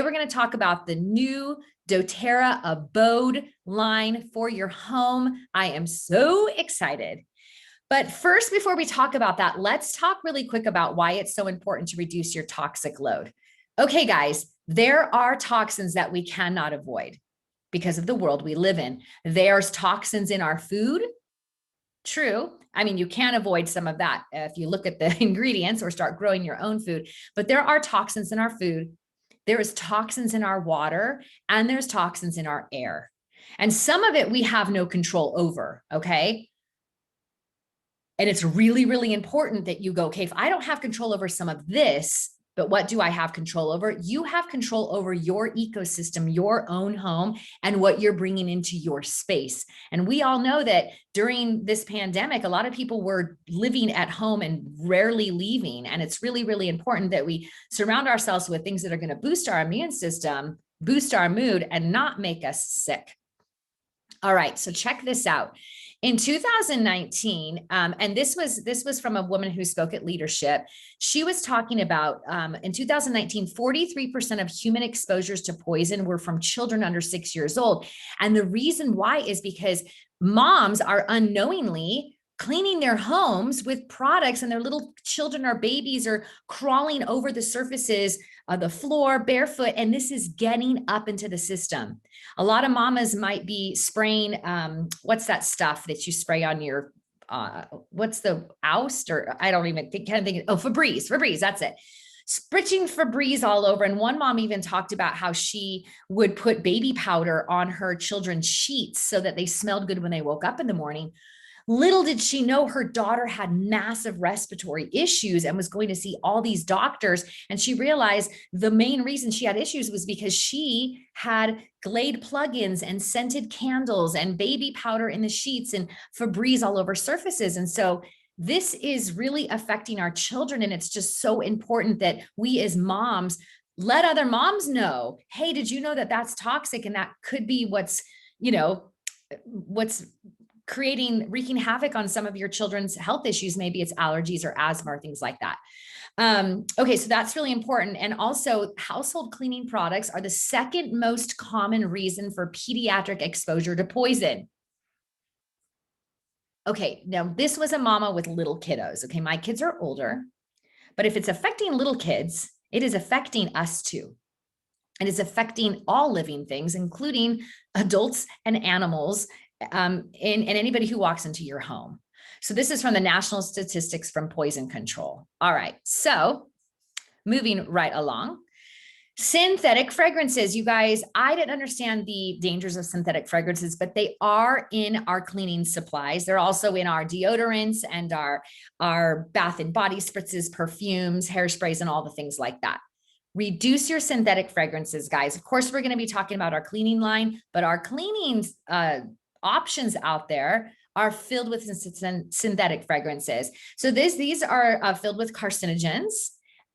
We're going to talk about the new doTERRA Abode line for your home. I am so excited. But first, before we talk about that, let's talk really quick about why it's so important to reduce your toxic load. Okay, guys, there are toxins that we cannot avoid because of the world we live in. There's toxins in our food. True. I mean, you can't avoid some of that if you look at the ingredients or start growing your own food, but there are toxins in our food. There is toxins in our water, and there's toxins in our air. And some of it we have no control over, okay? And it's really, really important that you go, okay, if I don't have control over some of this, but what do I have control over? You have control over your ecosystem, your own home, and what you're bringing into your space. And we all know that during this pandemic, a lot of people were living at home and rarely leaving. And it's really, really important that we surround ourselves with things that are going to boost our immune system, boost our mood, and not make us sick. All right, so check this out. In 2019, and this was from a woman who spoke at leadership. She was talking about in 2019, 43% of human exposures to poison were from children under 6 years old. And the reason why is because moms are unknowingly cleaning their homes with products, and their little children or babies are crawling over the surfaces of the floor barefoot, and this is getting up into the system. A lot of mamas might be spraying, what's that stuff that you spray on your, what's the oust, or I don't even think, Febreze, that's it. Spritzing Febreze all over. And one mom even talked about how she would put baby powder on her children's sheets so that they smelled good when they woke up in the morning. Little did she know her daughter had massive respiratory issues and was going to see all these doctors. And she realized the main reason she had issues was because she had Glade plugins and scented candles and baby powder in the sheets and Febreze all over surfaces. And so this is really affecting our children. And it's just so important that we as moms let other moms know, hey, did you know that that's toxic? And that could be what's wreaking havoc on some of your children's health issues. Maybe it's allergies or asthma or things like that. Okay, so that's really important. And also, household cleaning products are the second most common reason for pediatric exposure to poison. Okay, now this was a mama with little kiddos. Okay, my kids are older, but if it's affecting little kids, it is affecting us too. It is affecting all living things, including adults and animals, and anybody who walks into your home. So this is from the National Statistics from Poison Control. All right, so moving right along. Synthetic fragrances, you guys, I didn't understand the dangers of synthetic fragrances, but they are in our cleaning supplies. They're also in our deodorants and our bath and body spritzes, perfumes, hairsprays, and all the things like that. Reduce your synthetic fragrances, guys. Of course, we're going to be talking about our cleaning line, but our cleaning options out there are filled with synthetic fragrances. So these are filled with carcinogens,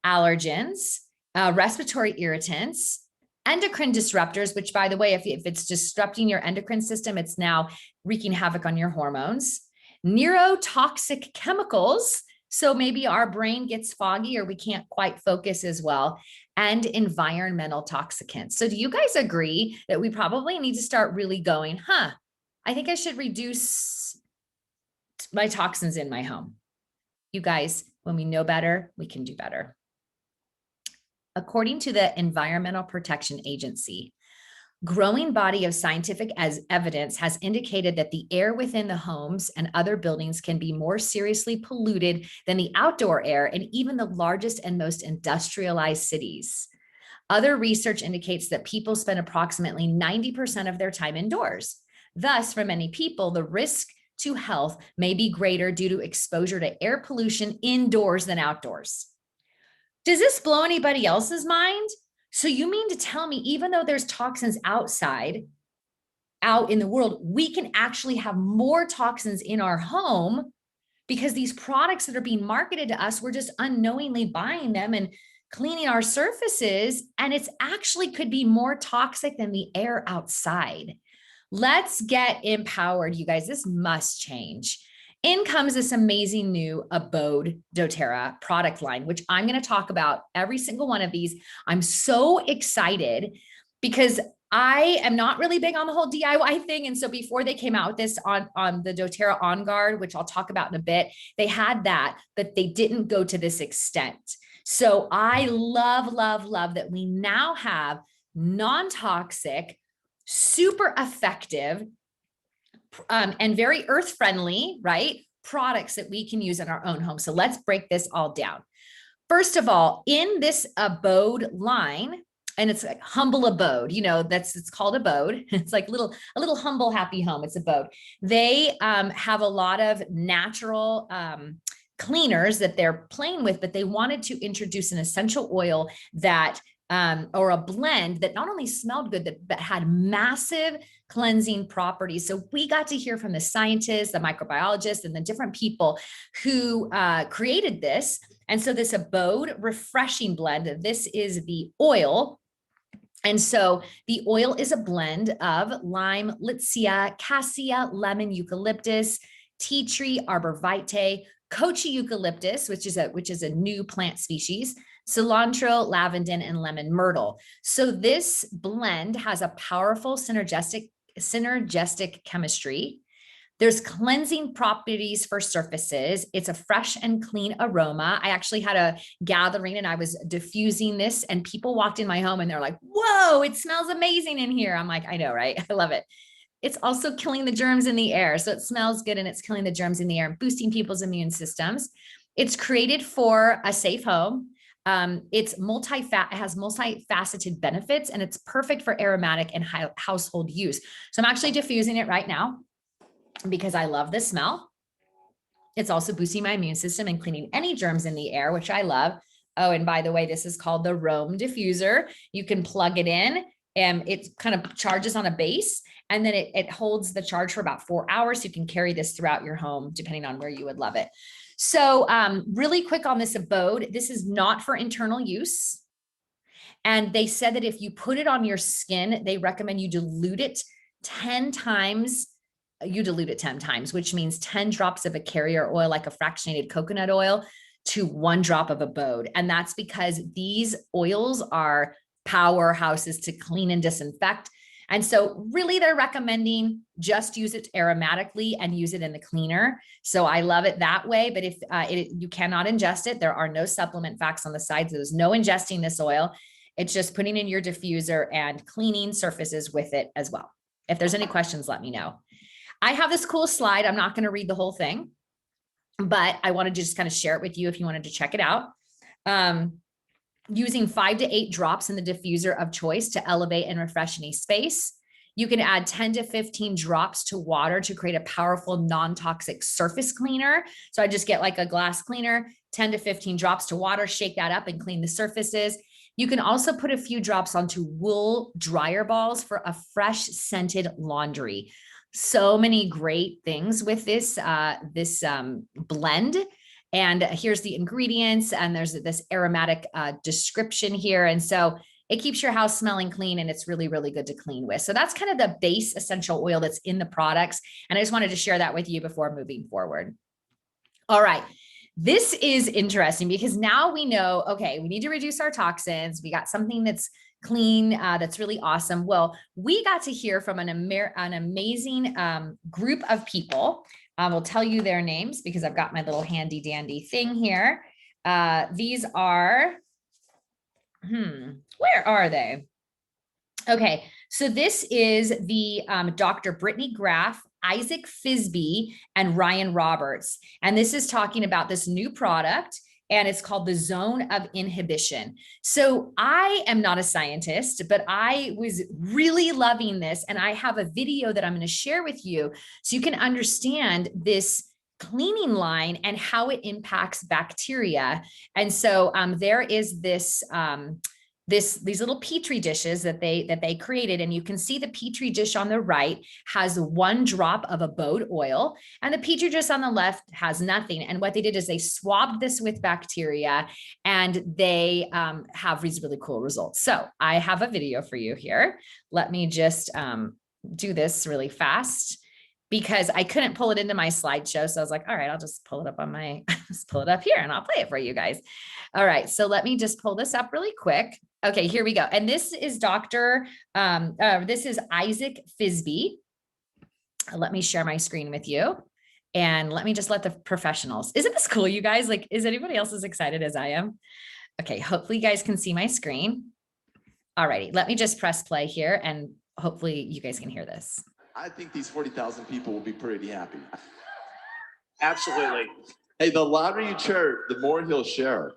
allergens, respiratory irritants, endocrine disruptors, which, by the way, if it's disrupting your endocrine system, it's now wreaking havoc on your hormones, neurotoxic chemicals. So maybe our brain gets foggy or we can't quite focus as well, and environmental toxicants. So do you guys agree that we probably need to start really going, I think I should reduce my toxins in my home? You guys, when we know better, we can do better. According to the Environmental Protection Agency, growing body of scientific evidence has indicated that the air within the homes and other buildings can be more seriously polluted than the outdoor air in even the largest and most industrialized cities. Other research indicates that people spend approximately 90% of their time indoors. Thus, for many people, the risk to health may be greater due to exposure to air pollution indoors than outdoors. Does this blow anybody else's mind? So you mean to tell me, even though there's toxins outside, out in the world, we can actually have more toxins in our home because these products that are being marketed to us, we're just unknowingly buying them and cleaning our surfaces, and it's actually could be more toxic than the air outside. Let's get empowered, you guys. This must change. In comes this amazing new Abode doTERRA product line, which I'm going to talk about every single one of these. I'm so excited because I am not really big on the whole DIY thing. And so before they came out with this on the doTERRA On Guard, which I'll talk about in a bit, they had that, but they didn't go to this extent. So I love, love, love that we now have non-toxic, super effective, and very earth friendly, right? Products that we can use in our own home. So let's break this all down. First of all, in this Abode line, and it's like humble abode, you know, it's called Abode. It's like a little humble, happy home. It's Abode. They have a lot of natural cleaners that they're playing with, but they wanted to introduce an essential oil that or a blend that not only smelled good, but had massive cleansing properties. So we got to hear from the scientists, the microbiologists, and the different people who created this. And so this Abode refreshing blend, this is the oil. And so the oil is a blend of lime, litsea, cassia, lemon, eucalyptus, tea tree, arbor vitae, kochi eucalyptus, which is a new plant species, cilantro, lavender, and lemon myrtle. So this blend has a powerful synergistic chemistry. There's cleansing properties for surfaces. It's a fresh and clean aroma. I actually had a gathering and I was diffusing this and people walked in my home and they're like, whoa, it smells amazing in here. I'm like, I know, right? I love it. It's also killing the germs in the air. So it smells good and it's killing the germs in the air and boosting people's immune systems. It's created for a safe home. It has multifaceted benefits and it's perfect for aromatic and household use. So I'm actually diffusing it right now because I love the smell. It's also boosting my immune system and cleaning any germs in the air, which I love. Oh, and by the way, this is called the Roam diffuser. You can plug it in and it kind of charges on a base and then it holds the charge for about 4 hours. So you can carry this throughout your home, depending on where you would love it. So really quick on this Abode, this is not for internal use. And they said that if you put it on your skin, they recommend you dilute it 10 times. You dilute it 10 times, which means 10 drops of a carrier oil, like a fractionated coconut oil, to 1 drop of Abode. And that's because these oils are powerhouses to clean and disinfect. And so really they're recommending just use it aromatically and use it in the cleaner. So I love it that way. But if you cannot ingest it, there are no supplement facts on the sides. There's no ingesting this oil. It's just putting in your diffuser and cleaning surfaces with it as well. If there's any questions, let me know. I have this cool slide. I'm not going to read the whole thing, but I wanted to just kind of share it with you if you wanted to check it out. Using 5 to 8 drops in the diffuser of choice to elevate and refresh any space. You can add 10 to 15 drops to water to create a powerful non-toxic surface cleaner. So I just get like a glass cleaner, 10 to 15 drops to water, shake that up and clean the surfaces. You can also put a few drops onto wool dryer balls for a fresh scented laundry. So many great things with this blend. And here's the ingredients, and there's this aromatic description here. And so it keeps your house smelling clean, and it's really, really good to clean with. So that's kind of the base essential oil that's in the products. And I just wanted to share that with you before moving forward. All right. This is interesting because now we know, okay, we need to reduce our toxins. We got something that's clean, that's really awesome. Well, we got to hear from an amazing group of people. We'll tell you their names because I've got my little handy dandy thing here. These are, where are they? Okay, so this is the Dr. Brittany Graff, Isaac Fisby, and Ryan Roberts. And this is talking about this new product, and it's called the Zone of Inhibition. So I am not a scientist, but I was really loving this. And I have a video that I'm going to share with you so you can understand this cleaning line and how it impacts bacteria. And so there is this, these little Petri dishes that they created, and you can see the Petri dish on the right has 1 drop of Abode oil, and the Petri dish on the left has nothing. And what they did is they swabbed this with bacteria, and they have these really cool results. So I have a video for you here. Let me just do this really fast. because I couldn't pull it into my slideshow. So I was like, all right, I'll just pull it up on my, just pull it up here and I'll play it for you guys. All right. So let me just pull this up really quick. Okay, here we go. And this is this is Isaac Fisby. Let me share my screen with you. And let me just let the professionals. Isn't this cool, you guys? Like, is anybody else as excited as I am? Okay, hopefully you guys can see my screen. All righty, let me just press play here and hopefully you guys can hear this. I think these 40,000 people will be pretty happy. Absolutely. Hey, the louder you chirp, the more he'll share.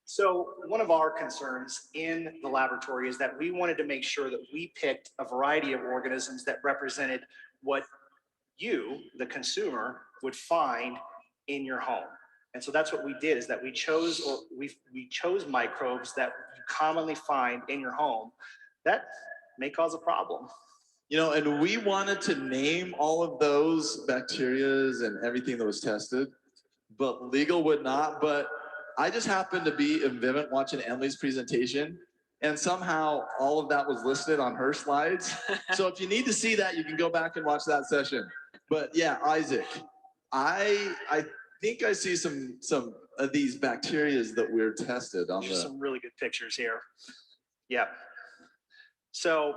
So one of our concerns in the laboratory is that we wanted to make sure that we picked a variety of organisms that represented what you, the consumer, would find in your home. And so that's what we did, is that we chose microbes that you commonly find in your home that may cause a problem. You know, and we wanted to name all of those bacterias and everything that was tested, but legal would not. But I just happened to be in Vivint watching Emily's presentation, and somehow all of that was listed on her slides. So if you need to see that, you can go back and watch that session. But yeah, Isaac, I think I see some of these bacterias that we're tested on. There's some really good pictures here. Yeah. So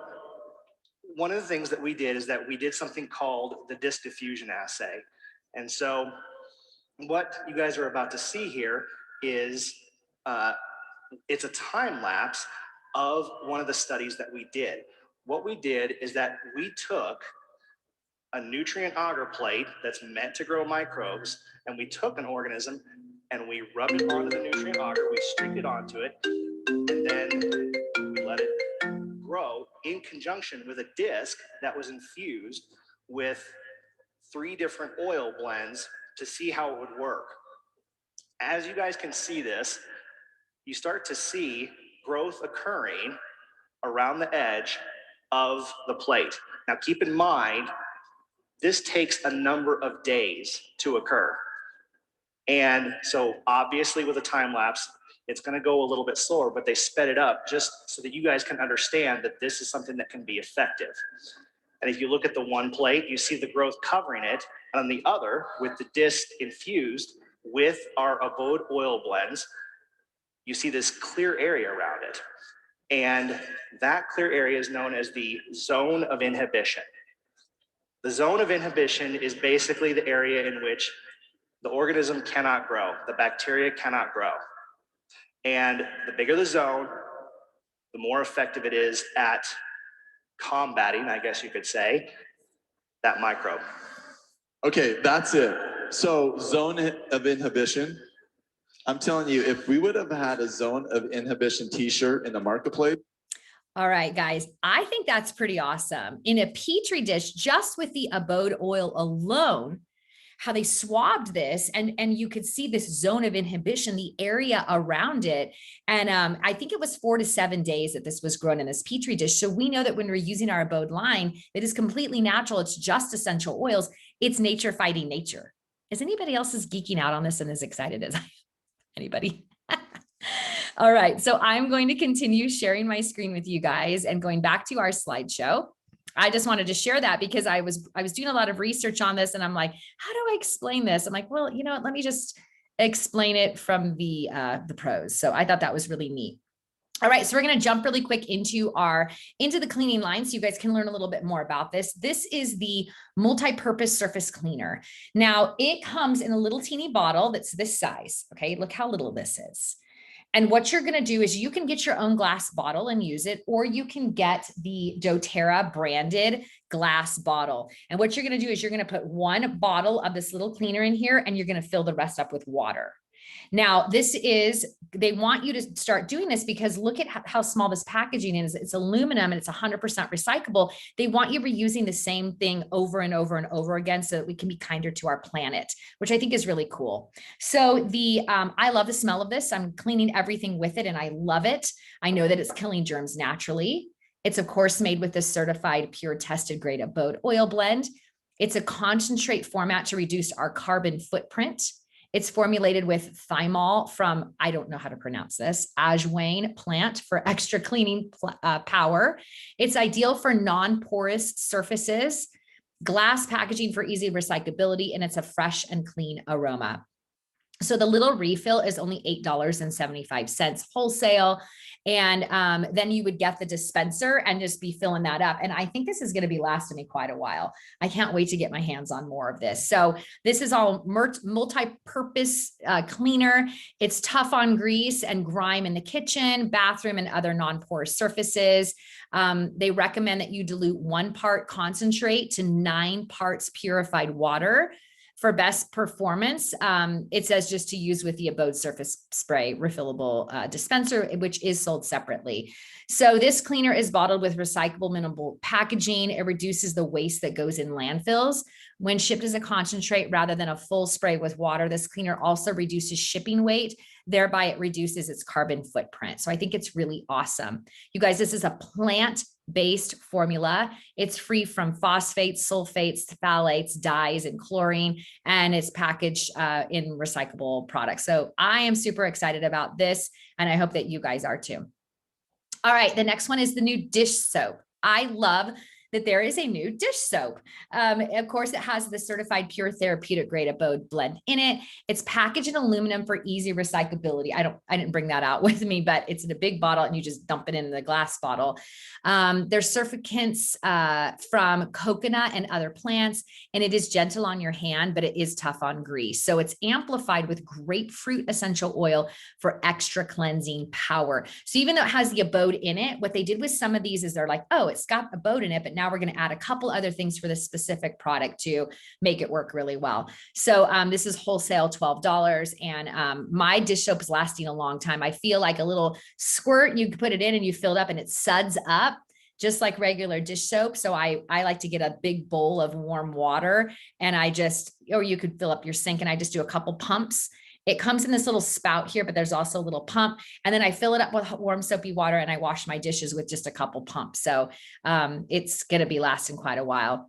one of the things that we did is that we did something called the disc diffusion assay. And so what you guys are about to see here is it's a time lapse of one of the studies that we did. What we did is that we took a nutrient agar plate that's meant to grow microbes, and we took an organism and we rubbed it onto the nutrient agar, we streaked it onto it, and then we let it grow in conjunction with a disc that was infused with 3 different oil blends to see how it would work. As you guys can see this, you start to see growth occurring around the edge of the plate. Now keep in mind, this takes a number of days to occur. And so obviously with a time lapse, it's going to go a little bit slower, but they sped it up just so that you guys can understand that this is something that can be effective. And if you look at the one plate, you see the growth covering it, and on the other, with the disc infused with our Abode oil blends, you see this clear area around it. And that clear area is known as the zone of inhibition. The zone of inhibition is basically the area in which the organism cannot grow, the bacteria cannot grow. And the bigger the zone, the more effective it is at combating, I guess you could say, that microbe. Okay, that's it. So zone of inhibition. I'm telling you, if we would have had a zone of inhibition t-shirt in the marketplace. All right, guys, I think that's pretty awesome. In a Petri dish, just with the Abode oil alone, how they swabbed this, and you could see this zone of inhibition, the area around it. And I think it was 4 to 7 days that this was grown in this Petri dish. So we know that when we're using our Abode line, it is completely natural. It's just essential oils. It's nature fighting nature. Is anybody else is geeking out on this and as excited as I am? Anybody? All right, so I'm going to continue sharing my screen with you guys and going back to our slideshow. I just wanted to share that because I was doing a lot of research on this, and I'm like, how do I explain this? I'm like, well, you know what, let me just explain it from the pros. So I thought that was really neat. All right, so we're going to jump really quick into the cleaning line so you guys can learn a little bit more about this. This is the multi-purpose surface cleaner. Now, it comes in a little teeny bottle that's this size. Okay, look how little this is. And what you're going to do is you can get your own glass bottle and use it, or you can get the doTERRA branded glass bottle. And what you're going to do is you're going to put 1 bottle of this little cleaner in here, and you're going to fill the rest up with water. Now, they want you to start doing this because look at how small this packaging is. It's aluminum and it's 100% recyclable. They want you reusing the same thing over and over and over again so that we can be kinder to our planet, which I think is really cool. So I love the smell of this. I'm cleaning everything with it and I love it. I know that it's killing germs naturally. It's of course made with this certified pure tested grade Abode oil blend. It's a concentrate format to reduce our carbon footprint. It's formulated with thymol from, I don't know how to pronounce this, ajwain plant for extra cleaning power. It's ideal for non-porous surfaces, glass packaging for easy recyclability, and it's a fresh and clean aroma. So the little refill is only $8.75 wholesale. And then you would get the dispenser and just be filling that up. And I think this is going to be lasting me quite a while. I can't wait to get my hands on more of this. So this is all multi-purpose cleaner. It's tough on grease and grime in the kitchen, bathroom, and other non-porous surfaces. They recommend that you dilute 1 part concentrate to 9 parts purified water. For best performance, it says just to use with the Abode surface spray refillable dispenser, which is sold separately. So this cleaner is bottled with recyclable minimal packaging. It reduces the waste that goes in landfills. When shipped as a concentrate rather than a full spray with water, this cleaner also reduces shipping weight. Thereby, it reduces its carbon footprint. So I think it's really awesome. You guys, this is a plant-based formula. It's free from phosphates, sulfates, phthalates, dyes, and chlorine, and it's packaged in recyclable products. So I am super excited about this, and I hope that you guys are too. All right, the next one is the new dish soap. I love that there is a new dish soap. Of course, it has the certified pure therapeutic grade Abode blend in it. It's packaged in aluminum for easy recyclability. I didn't bring that out with me, but it's in a big bottle and you just dump it in the glass bottle. There's surfactants from coconut and other plants, and it is gentle on your hand, but it is tough on grease. So it's amplified with grapefruit essential oil for extra cleansing power. So even though it has the Abode in it, what they did with some of these is they're like, oh, it's got Abode in it, but now we're going to add a couple other things for this specific product to make it work really well. So this is wholesale $12, and my dish soap is lasting a long time. I feel like a little squirt, you put it in and you fill it up and it suds up just like regular dish soap. So I like to get a big bowl of warm water, and or you could fill up your sink, and I just do a couple pumps. It comes in this little spout here, but there's also a little pump. And then I fill it up with warm soapy water, and I wash my dishes with just a couple pumps. So it's going to be lasting quite a while.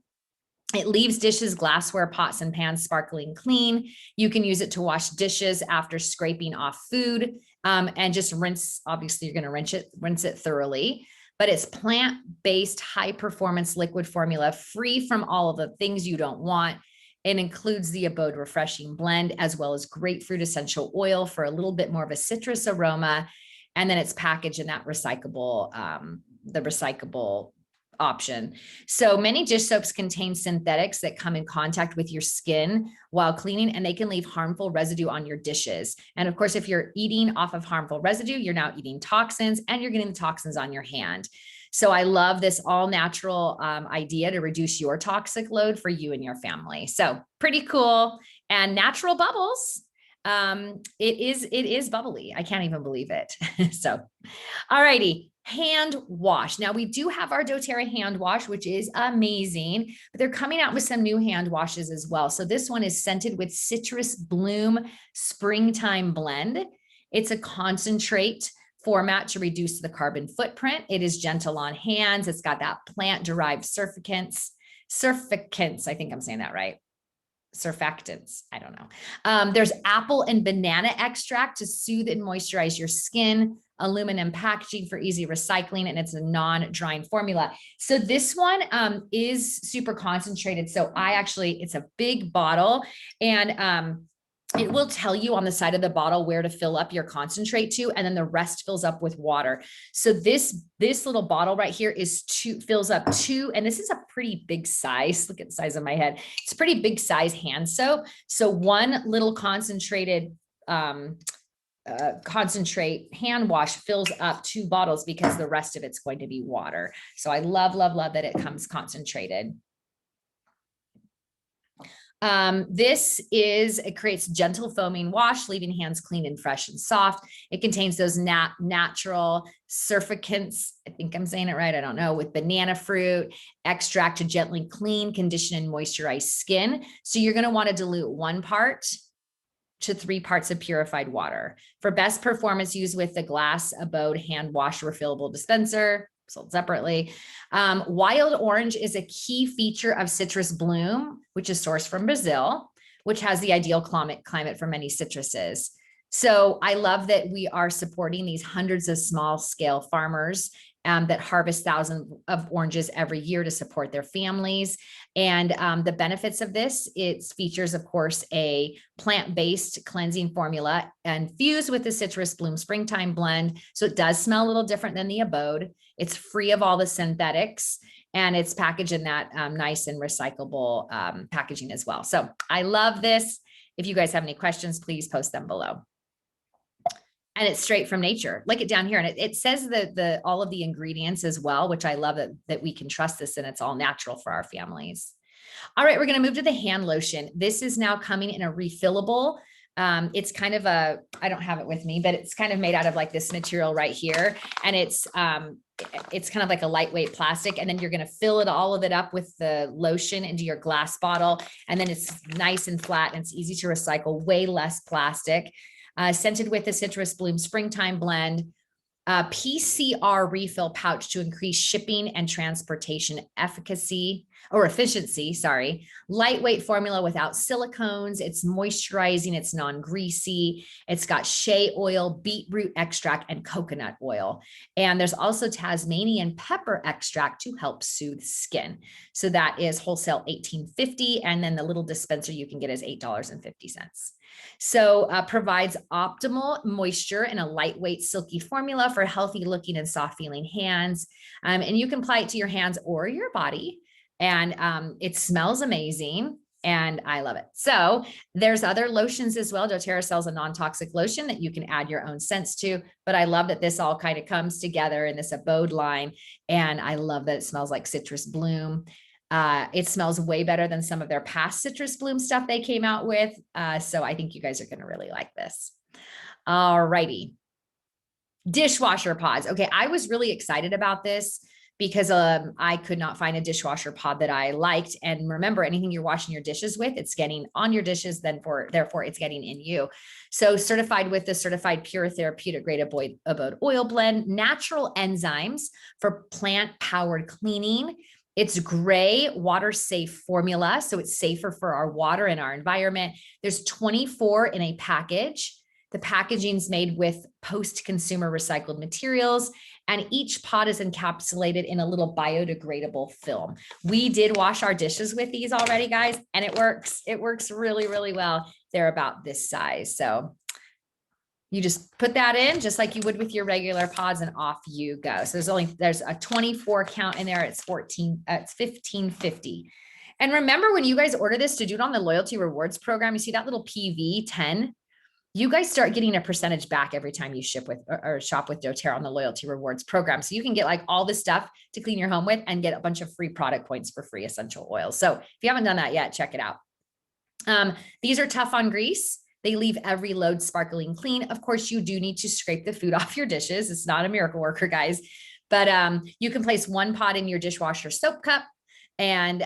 It leaves dishes, glassware, pots, and pans sparkling clean. You can use it to wash dishes after scraping off food, and just rinse. Obviously, you're going to rinse it thoroughly. But it's plant-based, high-performance liquid formula, free from all of the things you don't want. It includes the Abode Refreshing Blend, as well as grapefruit essential oil for a little bit more of a citrus aroma. And then it's packaged in that recyclable, the recyclable option. So many dish soaps contain synthetics that come in contact with your skin while cleaning, and they can leave harmful residue on your dishes. And of course, if you're eating off of harmful residue, you're now eating toxins, and you're getting the toxins on your hand. So I love this all natural idea to reduce your toxic load for you and your family. So pretty cool, and natural bubbles. It is bubbly. I can't even believe it. So, all righty. Hand wash. Now we do have our doTERRA hand wash, which is amazing, but they're coming out with some new hand washes as well. So this one is scented with Citrus Bloom Springtime Blend. It's a concentrate format to reduce the carbon footprint. It is gentle on hands. It's got that plant-derived surfactants. I think I'm saying that right. Surfactants. I don't know. There's apple and banana extract to soothe and moisturize your skin, aluminum packaging for easy recycling, and it's a non-drying formula. So this one is super concentrated. So it's a big bottle, and it will tell you on the side of the bottle where to fill up your concentrate to, and then the rest fills up with water. So this little bottle right here fills up 2, and this is a pretty big size. Look at the size of my head. It's a pretty big size hand soap. So one little concentrate hand wash fills up 2 bottles, because the rest of it's going to be water. So I love that it comes concentrated. It creates gentle foaming wash, leaving hands clean and fresh and soft. It contains those natural surfactants. I think I'm saying it right. I don't know, with banana fruit extract to gently clean, condition, and moisturize skin. So you're going to want to dilute 1 part to 3 parts of purified water. For best performance, use with the glass Abode hand wash refillable dispenser, sold separately. Wild orange is a key feature of Citrus Bloom, which is sourced from Brazil. which has the ideal climate for many citruses. So I love that we are supporting these hundreds of small scale farmers that harvest thousands of oranges every year to support their families. And the benefits of this, it features, of course, a plant-based cleansing formula infused with the Citrus Bloom Springtime blend. So it does smell a little different than the Abode. It's free of all the synthetics, and it's packaged in that nice and recyclable packaging as well. So I love this. If you guys have any questions, please post them below. And it's straight from nature. Look it down here. And it says that all of the ingredients as well, which I love that we can trust this, and it's all natural for our families. All right, we're going to move to the hand lotion. This is now coming in a refillable. It's kind of I don't have it with me, but it's kind of made out of like this material right here. And it's kind of like a lightweight plastic. And then you're going to fill all of it up with the lotion into your glass bottle. And then it's nice and flat and it's easy to recycle, way less plastic. Scented with the Citrus Bloom Springtime blend, PCR refill pouch to increase shipping and transportation efficacy or efficiency, sorry. Lightweight formula without silicones. It's moisturizing, it's non-greasy. It's got shea oil, beetroot extract, and coconut oil. And there's also Tasmanian pepper extract to help soothe skin. So that is wholesale $18.50. And then the little dispenser you can get is $8.50. So provides optimal moisture in a lightweight, silky formula for healthy looking and soft feeling hands. And you can apply it to your hands or your body. And it smells amazing. And I love it. So there's other lotions as well. doTERRA sells a non-toxic lotion that you can add your own scents to. But I love that this all kind of comes together in this Abode line. And I love that it smells like citrus bloom. It smells way better than some of their past citrus bloom stuff they came out with. So I think you guys are going to really like this. All righty. Dishwasher pods. Okay, I was really excited about this because I could not find a dishwasher pod that I liked. And remember, anything you're washing your dishes with, it's getting on your dishes, therefore it's getting in you. So certified with the certified pure therapeutic grade Abode oil blend, natural enzymes for plant-powered cleaning. It's gray, water-safe formula, so it's safer for our water and our environment. There's 24 in a package. The packaging is made with post-consumer recycled materials, and each pod is encapsulated in a little biodegradable film. We did wash our dishes with these already, guys, and it works. It works really, really well. They're about this size, so you just put that in just like you would with your regular pods, and off you go. So there's a 24 count in there. It's $15.50. And remember, when you guys order this, to do it on the loyalty rewards program, you see that little PV 10, you guys start getting a percentage back every time you ship with or shop with doTERRA on the loyalty rewards program. So you can get like all this stuff to clean your home with and get a bunch of free product points for free essential oils. So if you haven't done that yet, check it out. These are tough on grease. They leave every load sparkling clean. Of course, you do need to scrape the food off your dishes. It's not a miracle worker, guys. But you can place one pod in your dishwasher soap cup and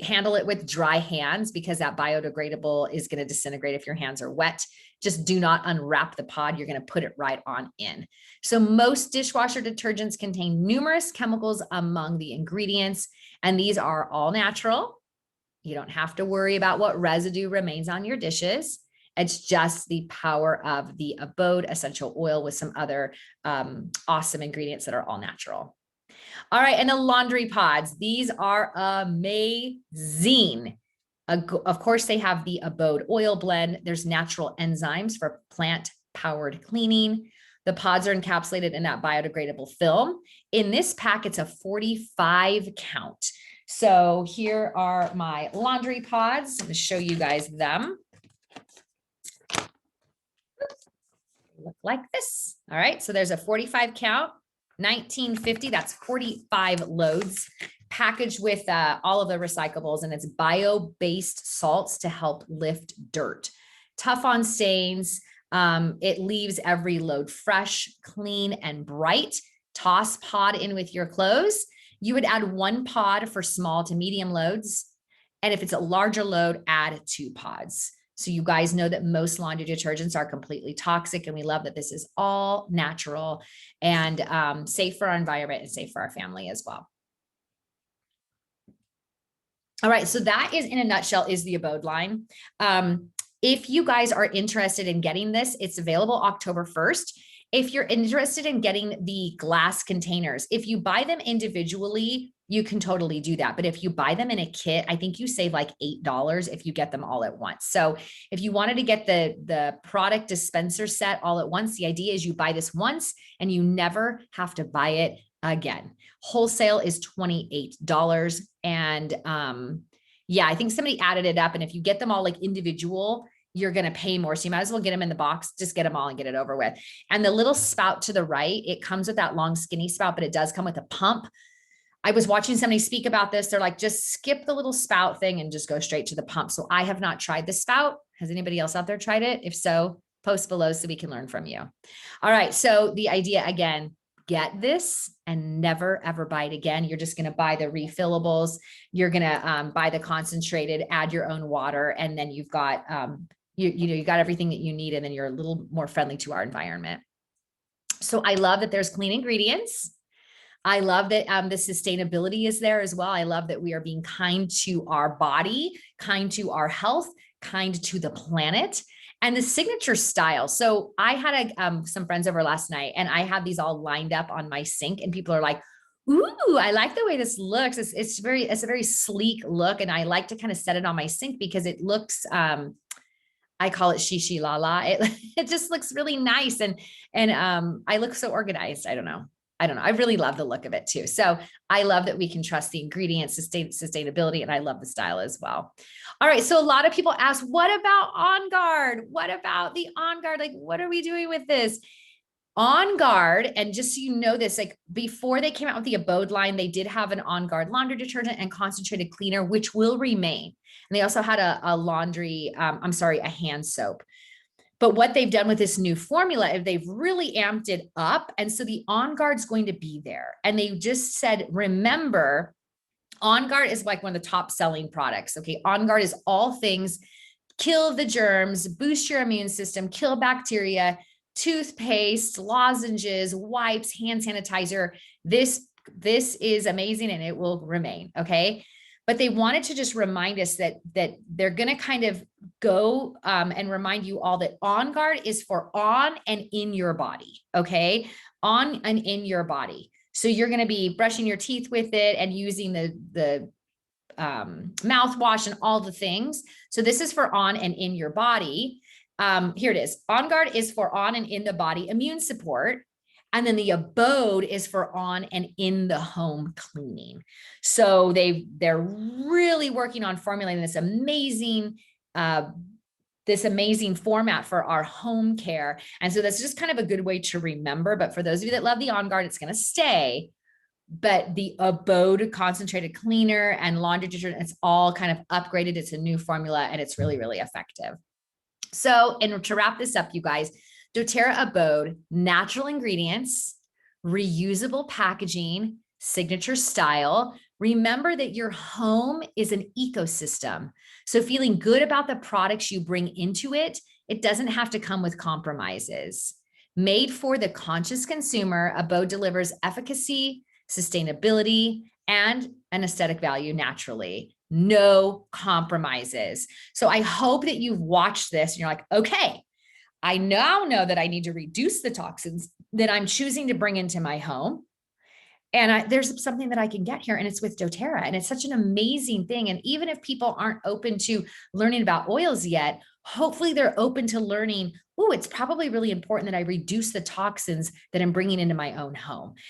handle it with dry hands, because that biodegradable is going to disintegrate if your hands are wet. Just do not unwrap the pod. You're going to put it right on in. So most dishwasher detergents contain numerous chemicals among the ingredients, and these are all natural. You don't have to worry about what residue remains on your dishes. It's just the power of the Abode essential oil with some other awesome ingredients that are all natural. All right, and the laundry pods. These are amazing. Of course, they have the Abode oil blend. There's natural enzymes for plant-powered cleaning. The pods are encapsulated in that biodegradable film. In this pack, it's a 45 count. So here are my laundry pods. I'm going to show you guys them. Look like this. All right, so there's a 45 count, $19.50. That's 45 loads, packaged with all of the recyclables, and it's bio-based salts to help lift dirt. Tough on stains. It leaves every load fresh, clean, and bright. Toss pod in with your clothes. You would add one pod for small to medium loads. And if it's a larger load, add 2 pods. So you guys know that most laundry detergents are completely toxic, and we love that this is all natural and safe for our environment and safe for our family as well. All right, so that is in a nutshell is the Abode line. If you guys are interested in getting this, it's available October 1st. If you're interested in getting the glass containers, if you buy them individually, you can totally do that. But if you buy them in a kit, I think you save like $8 if you get them all at once. So if you wanted to get the product dispenser set all at once, the idea is you buy this once and you never have to buy it again. Wholesale is $28. And yeah, I think somebody added it up. And if you get them all like individual, you're going to pay more. So you might as well get them in the box, just get them all and get it over with. And the little spout to the right, it comes with that long skinny spout, but it does come with a pump. I was watching somebody speak about this. They're like, just skip the little spout thing and just go straight to the pump. So I have not tried the spout. Has anybody else out there tried it? If so, post below so we can learn from you. All right. So the idea again, get this and never ever buy it again. You're just going to buy the refillables. You're going to buy the concentrated, add your own water, and then you've got you got everything that you need, and then you're a little more friendly to our environment. So I love that there's clean ingredients. I love that the sustainability is there as well. I love that we are being kind to our body, kind to our health, kind to the planet, and the signature style. So I had some friends over last night, and I had these all lined up on my sink, and people are like, ooh, I like the way this looks. It's a very sleek look. And I like to kind of set it on my sink because it looks, I call it shishi la la. It just looks really nice. And I look so organized. I don't know. I really love the look of it too. So I love that we can trust the ingredients, sustainability, and I love the style as well. All right. So a lot of people ask, what about On Guard? What about the On Guard? Like, what are we doing with this? On Guard, and just so you know this, like before they came out with the Abode line, they did have an On Guard laundry detergent and concentrated cleaner, which will remain. And they also had a hand soap. But what they've done with this new formula is they've really amped it up. And so the On Guard's going to be there. And they just said, remember, On Guard is like one of the top selling products. Okay. On Guard is all things kill the germs, boost your immune system, kill bacteria, toothpaste, lozenges, wipes, hand sanitizer. This is amazing and it will remain. Okay. But they wanted to just remind us that they're going to kind of go and remind you all that On Guard is for on and in your body. Okay. On and in your body. So you're going to be brushing your teeth with it and using the mouthwash and all the things. So this is for on and in your body. Here it is. On Guard is for on and in the body immune support. And then the Abode is for on and in the home cleaning. So they're really working on formulating this amazing format for our home care. And so that's just kind of a good way to remember. But for those of you that love the On Guard, it's going to stay. But the Abode concentrated cleaner and laundry detergent, it's all kind of upgraded. It's a new formula and it's really, really effective. So, and to wrap this up, you guys, doTERRA Abode, natural ingredients, reusable packaging, signature style. Remember that your home is an ecosystem. So feeling good about the products you bring into it, it doesn't have to come with compromises. Made for the conscious consumer, Abode delivers efficacy, sustainability, and an aesthetic value naturally. No compromises. So I hope that you've watched this and you're like, okay, I now know that I need to reduce the toxins that I'm choosing to bring into my home. And there's something that I can get here, and it's with doTERRA. And it's such an amazing thing. And even if people aren't open to learning about oils yet, hopefully they're open to learning, oh, it's probably really important that I reduce the toxins that I'm bringing into my own home.